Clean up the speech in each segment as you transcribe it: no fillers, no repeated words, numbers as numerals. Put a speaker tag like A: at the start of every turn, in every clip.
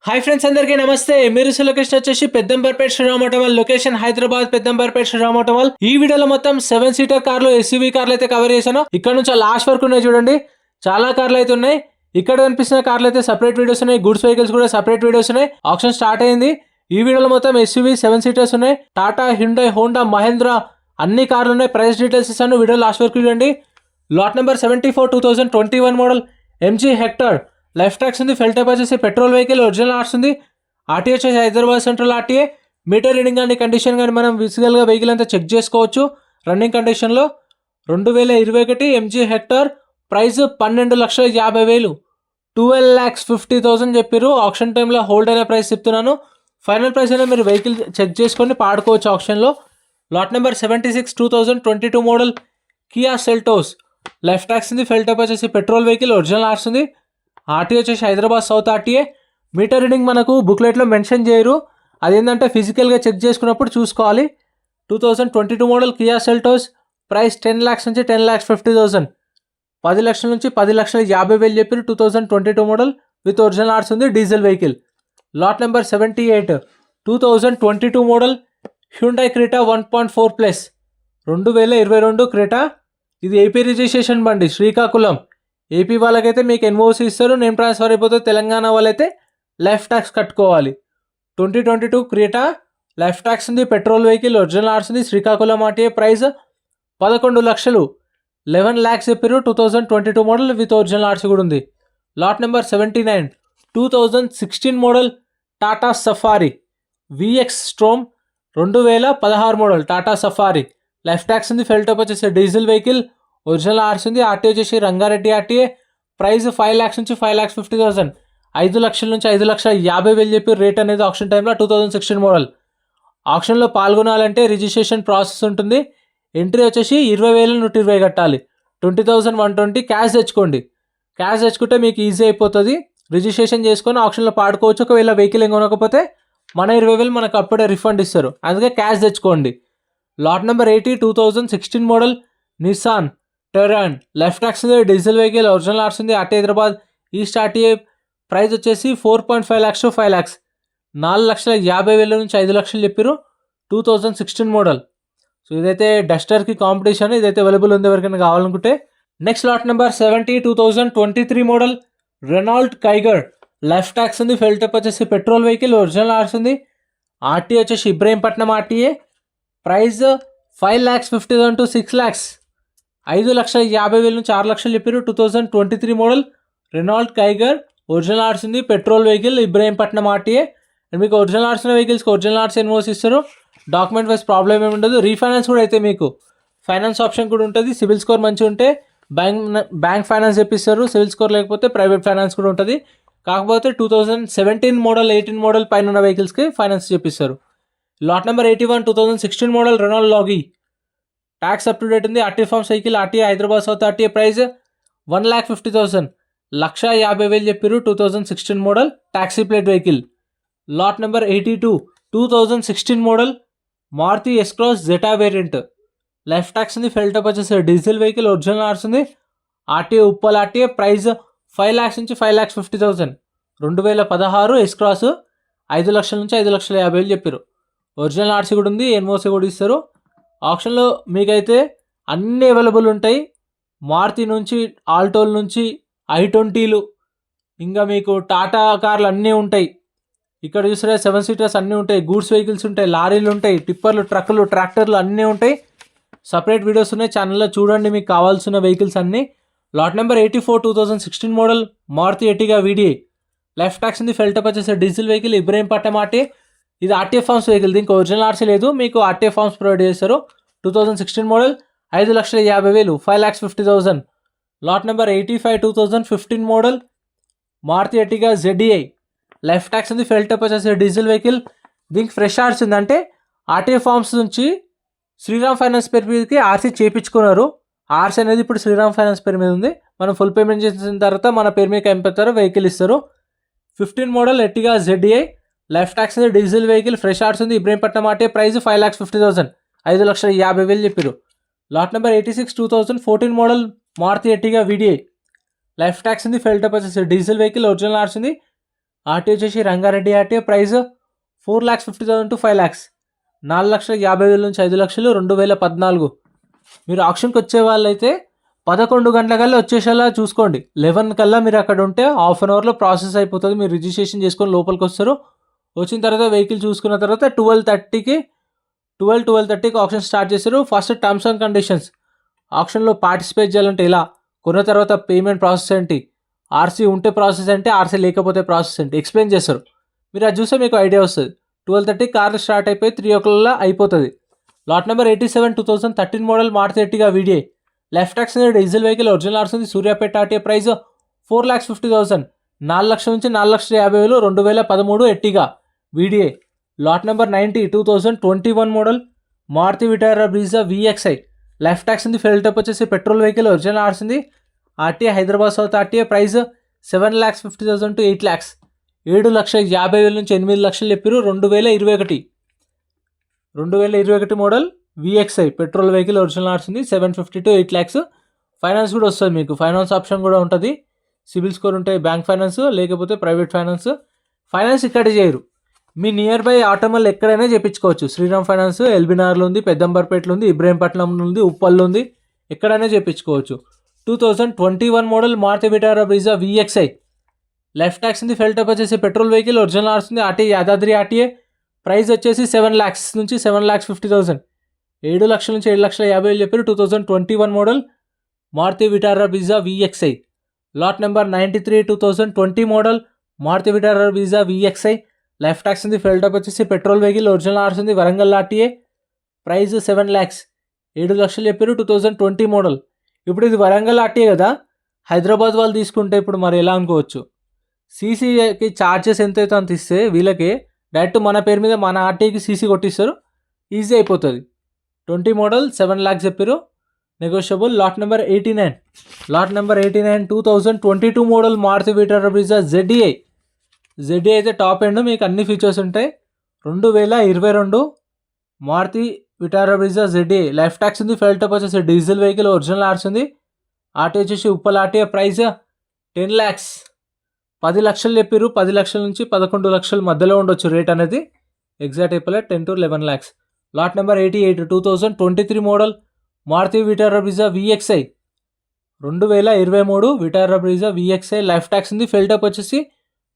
A: Hi friends, అందరికీ నమస్తే. మీరు లొకేషన్ వచ్చేసి పెద్దంబర్పేట శ్రీరామ్ ఆటోమల్ లొకేషన్ హైదరాబాద్ పెద్దంబర్పేట శ్రీరామ్ ఆటోమల్. ఈ వీడియోలో మొత్తం 7 సీటర్ కార్లు, ఎస్యూవీ కార్లు అయితే కవర్ చేశాను. ఇక్కడ నుంచి లాస్ట్ వరకు ఉన్నాయి చూడండి, చాలా కార్లు అయితే ఉన్నాయి. ఇక్కడ కనిపిస్తున్న కార్లు అయితే సపరేట్ వీడియోస్ ఉన్నాయి, గూడ్స్ వెహికల్స్ కూడా సపరేట్ వీడియోస్ ఉన్నాయి. ఆప్షన్ స్టార్ట్ అయింది. ఈ వీడియోలో మొత్తం ఎస్యూవీ 7 సీటర్స్ ఉన్నాయి. టాటా, హ్యుండై, హోండా, మహేంద్ర అన్ని కార్లు ఉన్నాయి. ప్రైస్ డీటెయిల్స్ ఇస్తాను, వీడియో లాస్ట్ వరకు చూడండి. Lot number 74 2021 model MG Hector. Life tax ఉంది. ఫెల్ టైప్ వచ్చేసి పెట్రోల్ వెహికల్, ఒరిజినల్ ఆర్ట్స్ ఉంది. ఆర్టీఏ వచ్చేసి Hyderabad central RTA. Meter reading కానీ కండిషన్ కానీ మనం విజికల్గా వెహికల్ అంతా చెక్ చేసుకోవచ్చు. రన్నింగ్ కండిషన్లో 2021 ఎంజీ హెక్టర్. ప్రైస్ 12,50,000, 12,50,000 చెప్పారు. ఆప్షన్ టైంలో హోల్డ్ అయిన ప్రైస్ చెప్తున్నాను. ఫైనల్ ప్రైస్ అయినా మీరు వెహికల్ చెక్ చేసుకొని పాడుకోవచ్చు ఆప్షన్లో. Lot number 76 2022 model Kia Seltos. Life tax ఉంది. ఫెల్ టైప్ వచ్చేసి పెట్రోల్ వెహికల్, ఒరిజినల్ ఆర్ట్స్ ఉంది. ఆర్టీఏ వచ్చేసి Hyderabad south RTA. Meter reading మనకు బుక్లెట్లో మెన్షన్ చేయరు, అదేంటంటే ఫిజికల్గా చెక్ చేసుకున్నప్పుడు చూసుకోవాలి. 2022 model Kia Seltos. Price 10 lakhs నుంచి 10,50,000, 10 లక్షల నుంచి 10,50,000 చెప్పారు. 2022 మోడల్ విత్ ఒరిజినల్ ఆర్ట్స్ ఉంది, diesel vehicle. Lot number 78 2022 model Hyundai Creta 1.4+, 2022 Creta. ఇది ఏపీ రిజిస్ట్రేషన్ బండి, శ్రీకాకుళం. ఏపీ వాళ్ళకైతే మీకు ఎన్ఓసి ఇస్తారు, నేమ్ ట్రాన్స్ఫర్ అయిపోతుంది. తెలంగాణ వాళ్ళైతే లైఫ్ ట్యాక్స్ కట్టుకోవాలి. 2022 క్రెటా. లైఫ్ ట్యాక్స్ ఉంది, పెట్రోల్ వెహికల్, ఒరిజినల్ ఆర్ట్స్ ఉంది, శ్రీకాకుళం ఆర్టీఏ. ప్రైస్ 11 లక్షలు, 11 lakhs చెప్పారు. 2022 మోడల్ విత్ ఒరిజినల్ ఆర్ట్స్ కూడా ఉంది. Lot number 79 2016 model Tata safari vx storm. 2016 model Tata safari. Life tax ఉంది. ఫెల్ టైప్ వచ్చేసి డీజిల్ వెహికల్, ఒరిజినల్ ఆర్ట్స్ ఉంది. ఆర్టీఏ వచ్చేసి రంగారెడ్డి ఆర్టీఏ. ప్రైస్ 5 lakhs నుంచి 5,50,000, 5 లక్షల నుంచి 5,50,000 చెప్పి రేట్ అనేది ఆప్షన్ టైంలో. 2016 మోడల్. ఆప్షన్లో పాల్గొనాలంటే రిజిస్ట్రేషన్ ప్రాసెస్ ఉంటుంది. ఎంట్రీ వచ్చేసి 20,120 కట్టాలి. 20,120 క్యాష్ తెచ్చుకోండి. క్యాష్ తెచ్చుకుంటే మీకు ఈజీ అయిపోతుంది. రిజిస్ట్రేషన్ చేసుకొని ఆప్షన్లో పాడుకోవచ్చు. ఒకవేళ వెహికల్ ఏం కొనకపోతే మన 20,000 మనకు అప్పుడే రిఫండ్ ఇస్తారు, అందుకే క్యాష్ తెచ్చుకోండి. Lot number 80 2016 model Nissan Terrano. Life tax ఉంది, డీజిల్ వెహికల్, ఒరిజినల్ ఆర్ట్స్ ఉంది. RT Hyderabad east RTA. Price వచ్చేసి 4.5 lakhs to 5 lakhs, 4,50,000 నుంచి 5 లక్షలు చెప్పారు. 2016 మోడల్. సో ఇదైతే డస్టర్కి కాంపిటీషన్, ఇదైతే అవైలబుల్ ఉంది ఎవరికైనా కావాలనుకుంటే. Next lot number 70 2023 model Renault Kiger. Life tax ఉంది. ఫెల్ టైప్ వచ్చేసి పెట్రోల్ వెహికల్, ఒరిజినల్ ఆర్ట్స్ ఉంది. ఆర్టీఏ వచ్చేసి Ibrahimpatnam RTA. Price 5,50,000 to 6 lakhs, 5,50,000 నుంచి 6 లక్షలు చెప్పారు. 2023 మోడల్ రెనాల్ట్ కైగర్. ఒరిజినల్ ఆర్ట్స్ ఉంది, petrol vehicle, Ibrahimpatnam RTA. And మీకు ఒరిజినల్ ఆర్ట్స్ ఉన్న వెహికల్స్కి ఒరిజినల్ ఆర్ట్స్ ఎన్ఓసి ఇస్తారు. డాక్యుమెంట్ వైజ్ ప్రాబ్లం ఏమి ఉండదు. రీఫైనాన్స్ కూడా అయితే మీకు ఫైనాన్స్ ఆప్షన్ కూడా ఉంటుంది. సివిల్ స్కోర్ మంచిగా ఉంటే బ్యాంక్ ఫైనాన్స్ చెప్పిస్తారు. సివిల్ స్కోర్ లేకపోతే ప్రైవేట్ ఫైనాన్స్ కూడా ఉంటుంది. కాకపోతే 2017 మోడల్ 18 మోడల్ పైన ఉన్న వెహికల్స్కి ఫైనాన్స్ చెప్పిస్తారు. లాట్ నెంబర్ 81 2016 మోడల్ రెనాల్ట్ లాగీ. ట్యాక్స్ అప్ టు డేట్ ఉంది. RT forms vehicle, RTA Hyderabad south RTA. Price 1,50,000, 1,50,000 చెప్పారు. 2016 model taxi plate vehicle. Lot number 82 2016 model Maruti S Cross Zeta variant. Life tax ఉంది. ఫెల్ టైప్ వచ్చేసి diesel vehicle, original ఆర్ట్స్ ఉంది. RTA Uppal RTA. Price 5 lakhs నుంచి 5,50,000, 2016 S-Cross. 5 లక్షల నుంచి 5,50,000 చెప్పారు. ఒరిజినల్ ఆర్సీ కూడా ఉంది, ఎన్ఓసి కూడా ఇస్తారు. ఆప్షన్లో మీకైతే అన్నీ అవైలబుల్ ఉంటాయి. మారుతి నుంచి, ఆల్టోల్ నుంచి, i20లు, ఇంకా మీకు టాటా కార్లు అన్నీ ఉంటాయి. ఇక్కడ చూస్తే 7 సీటర్స్ అన్నీ ఉంటాయి. గూడ్స్ వెహికల్స్ ఉంటాయి, లారీలు ఉంటాయి, టిప్పర్లు, ట్రక్కులు, ట్రాక్టర్లు అన్నీ ఉంటాయి. సపరేట్ వీడియోస్ ఉన్నాయి ఛానల్లో, చూడండి మీకు కావాల్సిన వెహికల్స్ అన్నీ. Lot number 84 2016 model Maruti Ertiga VDI. Life tax ఉంది. ఫెల్ టైప్ వచ్చేసి డీజిల్ వెహికల్, ఇబ్రహీంపట్నం ఆర్టీఏ. ఇది ఆర్టీఏ ఫార్మ్స్ వెహికల్, దీనికి ఒరిజినల్ ఆర్సీ లేదు, మీకు ఆర్టీఏ ఫార్మ్స్ ప్రొవైడ్ చేస్తారు. 2016 model 5,50,000, 5,50,000. Lot number 85 2015 model Maruti Ertiga జెడ్ఈఐ. Life tax ఉంది. ఫెల్ టైప్ వచ్చేసి డీజిల్ వెహికల్, దీనికి ఫ్రెష్ ఆర్సీ ఉంది. అంటే ఆర్టీఏ ఫార్మ్స్ నుంచి శ్రీరామ్ ఫైనాన్స్ పేరు మీదకి ఆర్సీ చేయించుకున్నారు. ఆర్సీ అనేది ఇప్పుడు శ్రీరామ్ ఫైనాన్స్ పేరు మీద ఉంది. మనం ఫుల్ పేమెంట్ చేసిన తర్వాత మన పేరు మీద ఎంపుతారు, వెహికల్ ఇస్తారు. 15 మోడల్ ఎర్టిగా జెడ్ఈఐ. లైఫ్ ట్యాక్స్ ఉంది, డీజిల్ వెహికల్, ఫ్రెష్ ఆర్ట్స్ ఉంది, ఇబ్రహీంపట్నం ఆర్టీఏ. ప్రైస్ 5,50,000, 5,50,000 చెప్పారు. Lot number 86 2014 model Maruti Ertiga VDI. Life tax ఉంది. ఫెల్ టైప్ వచ్చేసి డీజిల్ వెహికల్, ఒరిజినల్ ఆర్ట్స్ ఉంది. ఆర్టీ వచ్చేసి Rangareddy RT price 4,50,000 to 5 lakhs, 4,50,000 నుంచి 5 లక్షలు 2014. మీరు ఆప్షన్కి వచ్చే వాళ్ళైతే 11 గంటల కల్లా వచ్చేసేలా చూసుకోండి. 11 కల్లా మీరు అక్కడ ఉంటే హాఫ్ అన్ అవర్లో ప్రాసెస్ అయిపోతుంది. మీరు రిజిస్ట్రేషన్ చేసుకొని లోపలికి వస్తారు. వచ్చిన తర్వాత వెహికల్ చూసుకున్న తర్వాత 12:30కి ఆప్షన్ స్టార్ట్ చేస్తారు. ఫస్ట్ టర్మ్స్ అండ్ కండిషన్స్, ఆప్షన్లో పార్టిసిపేట్ చేయాలంటే ఇలా, కొన్న తర్వాత పేమెంట్ ప్రాసెస్ ఏంటి, ఆర్సీ ఉంటే ప్రాసెస్ ఏంటి, ఆర్సీ లేకపోతే ప్రాసెస్ ఏంటి ఎక్స్ప్లెయిన్ చేస్తారు. మీరు అది చూస్తే మీకు ఐడియా వస్తుంది. 12:30 కార్లు స్టార్ట్ అయిపోయి 3 o'clock అయిపోతుంది. Lot number 87 2013 model Maruti Ertiga VDI. Life tax diesel vehicle original RC Suryapet RTA price 4,50,000, 4 లక్షల నుంచి 4,50,000 2013 Ertiga VDI. Lot number 90 2021 model Maruti Vitara Brezza VXI. Left tax ఉంది ఫెయిల్ టైప్ వచ్చేసి పెట్రోల్ వెహికల్ ఒరిజినల్ ఆర్సింది RTA Hyderabad south RTA price 7,50,000 to 8 lakhs, 7,50,000 నుంచి 8 లక్షలు చెప్పారు. 2021 model VXI petrol vehicle original ఆర్సింది 750 to 8 lakhs. Finance కూడా వస్తుంది, మీకు ఫైనాన్స్ ఆప్షన్ కూడా ఉంటుంది. సిబిల్ స్కోర్ ఉంటే బ్యాంక్ ఫైనాన్స్ లేకపోతే ప్రైవేట్ ఫైనాన్స్. ఫైనాన్స్ ఇక్కడ చేయరు, మీ నియర్ బై ఆటోమల్ ఎక్కడైనా చేయించుకోవచ్చు. శ్రీరామ్ ఫైనాన్స్ ఎల్బీనగర్లో ఉంది, పెద్దంబర్పేటలో ఉంది, ఇబ్రహీంపట్నంలో ఉంది, ఉప్పల్లో ఉంది, ఎక్కడైనా చేయించుకోవచ్చు. 2021 model Maruti Vitara Brezza VXI. Left tax ఉంది ఫెల్ టైప్ వచ్చేసి పెట్రోల్ వెహికల్ ఒరిజినల్ ఆర్సింది ఆర్టీఏ యాదాద్రి ఆర్టీఏ ప్రైస్ వచ్చేసి 7 lakhs నుంచి 7,50,000, 7 లక్షల నుంచి 7,50,000 చెప్పారు. 2021 model Maruti Vitara Brezza VXI. Lot number 93 2020 model Maruti Vitara Brezza VXI. Left tax ఉంది ఫెల్ టైప్ వచ్చేసి పెట్రోల్ వెహికల్ ఒరిజినల్ ఆర్సింది వరంగల్ ఆర్టీఏ ప్రైస్ 7 lakhs, 7 లక్షలు చెప్పారు. 2020 మోడల్. ఇప్పుడు ఇది వరంగల్ ఆర్టీఏ కదా, హైదరాబాద్ వాళ్ళు తీసుకుంటే ఇప్పుడు మరి ఎలా అనుకోవచ్చు. సీసీకి ఛార్జెస్ ఎంతైతే అంత ఇస్తే వీళ్ళకి డైరెక్ట్ మన పేరు మీద మన ఆర్టీఏకి సీసీ కొట్టిస్తారు, ఈజీ అయిపోతుంది. 20 మోడల్ 7 lakhs చెప్పారు, negotiable. Lot number 89 2022 model Maruti Vitara Brezza ZDI అయితే టాప్ ఎండ్, మీకు అన్ని ఫీచర్స్ ఉంటాయి. 2022 Maruti Vitara Brezza ZDI. Left tax ఉంది ఫెల్ టైప్ వచ్చేసి డీజిల్ వెహికల్ ఒరిజినల్ ఆర్స్ ఉంది ఆర్టీఏ వచ్చేసి ఉప్పల్ ఆర్టీఏ ప్రైస్ 10 lakhs, 10 లక్షలు చెప్పారు. 10 లక్షల నుంచి 11 లక్షల మధ్యలో ఉండొచ్చు రేట్ అనేది, ఎగ్జాక్ట్ అయిపోలే 10 to 11 lakhs. Lot number 88 2023 model Maruti Vitara Brezza VXI. 2023 Vitara Brezza VXI. Left tax ఉంది ఫెల్ టైప్ వచ్చేసి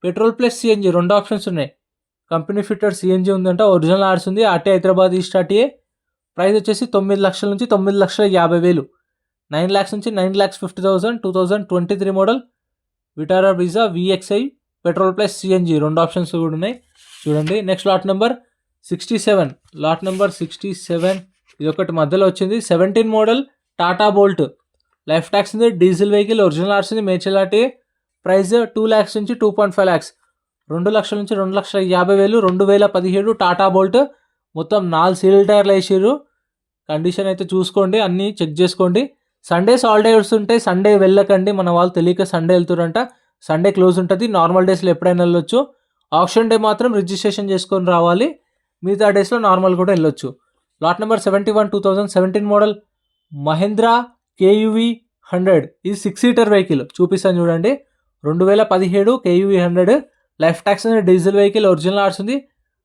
A: పెట్రోల్ ప్లస్ సిఎన్జి, 2 ఆప్షన్స్ ఉన్నాయి. కంపెనీ ఫిట్టెడ్ సిఎన్జి ఉందంట, ఒరిజినల్ ఆర్స్ ఉంది RTA Hyderabad east RTA price వచ్చేసి 9 లక్షల నుంచి 9,50,000, 9 lakhs నుంచి 9,50,000. 2023 model Vitara Brezza VXI petrol plus CNG, 2 options కూడా ఉన్నాయి చూడండి. నెక్స్ట్ లాట్ నెంబర్ 67 ఇది ఒకటి మధ్యలో వచ్చింది. 17 model Tata Bolt. Left tax ఉంది డీజిల్ వెహికల్ ఒరిజినల్ ఆర్స్ ఉంది మేడ్చల్ ఆర్టీఏ ప్రైస్ 2 lakhs నుంచి 2.5 lakhs, 2 లక్షల నుంచి 2,50,000. 2017 టాటా బోల్ట్, మొత్తం 4 సీల్ టైర్లు వేసారు. కండిషన్ అయితే చూసుకోండి, అన్నీ చెక్ చేసుకోండి. సండేస్ హాలిడేస్ ఉంటాయి, సండే వెళ్ళకండి. మన వాళ్ళు తెలియక సండే వెళ్తారంట, సండే క్లోజ్ ఉంటుంది. నార్మల్ డేస్లో ఎప్పుడైనా వెళ్ళొచ్చు. ఆప్షన్ డే మాత్రం రిజిస్ట్రేషన్ చేసుకొని రావాలి, మిగతా డేస్లో నార్మల్ కూడా వెళ్ళొచ్చు. Lot number 71 2017 model Mahindra KUV 100. ఇది 6 seater వెహికల్ చూపిస్తాను చూడండి. 2017 KUV 100. Left tax diesel vehicle original ఆర్స్ ఉంది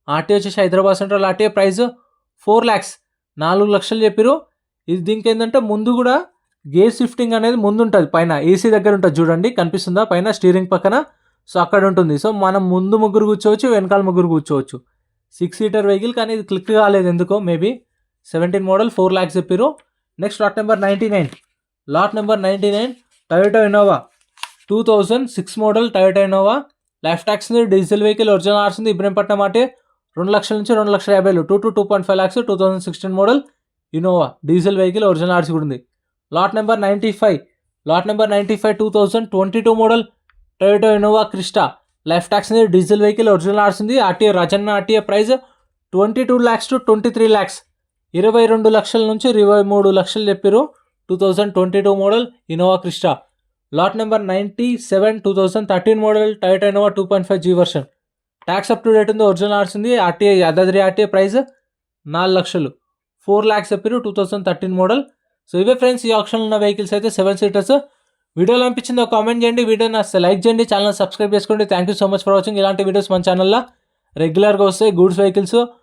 A: ఆర్టీ వచ్చేసి Hyderabad central RTA price 4 lakhs, 4 లక్షలు చెప్పారు. ఇది దీనికి ఏంటంటే ముందు కూడా గేర్ షిఫ్టింగ్ అనేది ముందు ఉంటుంది, పైన ఏసీ దగ్గర ఉంటుంది చూడండి, కనిపిస్తుందా పైన స్టీరింగ్ పక్కన. సో అక్కడ ఉంటుంది. సో మనం ముందు ముగ్గురు కూర్చోవచ్చు, వెనకాల ముగ్గురు కూర్చోవచ్చు. 6 seater వెహికల్, కానీ ఇది క్లిక్ కాలేదు ఎందుకో, మేబీ. 17 మోడల్ 4 lakhs చెప్పారు. Next lot number 99 Toyota Innova. 2006 model Toyota Innova. Left tax diesel vehicle original ఆర్స్ ఉంది ఇబ్రహీంపట్నం ఆర్టీఏ 2 లక్షల నుంచి 2,50,000, 2 to 2.5 lakhs. 2016 model Innova diesel vehicle original ఆర్స్ కూడా ఉంది. Lot number 95 2022 model Toyota Innova Crysta. Left tax diesel vehicle original ఆర్స్ ఉంది RTA Rajanna RTA price 22 lakhs to 23 lakhs, 22 లక్షల నుంచి 23 లక్షలు చెప్పారు. 2022 model Innova Crysta. Lot number 97 2013 model Toyota Innova 2.5G version. Tax up to date ఉంది, original ఆర్స్ ఉంది RTA Yadadri RTA price 4 లక్షలు, 4 lakhs చెప్పారు. 2013 మోడల్. సో ఇవే ఫ్రెండ్స్ ఈ ఆప్షన్లో ఉన్న వెహికల్స్ అయితే 7 seaters. వీడియోలో అనిపించిందో కామెంట్ చేయండి, వీడియో నచ్చితే లైక్ చేయండి, ఛానల్ సబ్స్క్రైబ్ చేసుకోండి. Thank you so much for watching. ఇలాంటి వీడియోస్ మన ఛానల్లో రెగ్యులర్గా వస్తాయి. Goods vehicles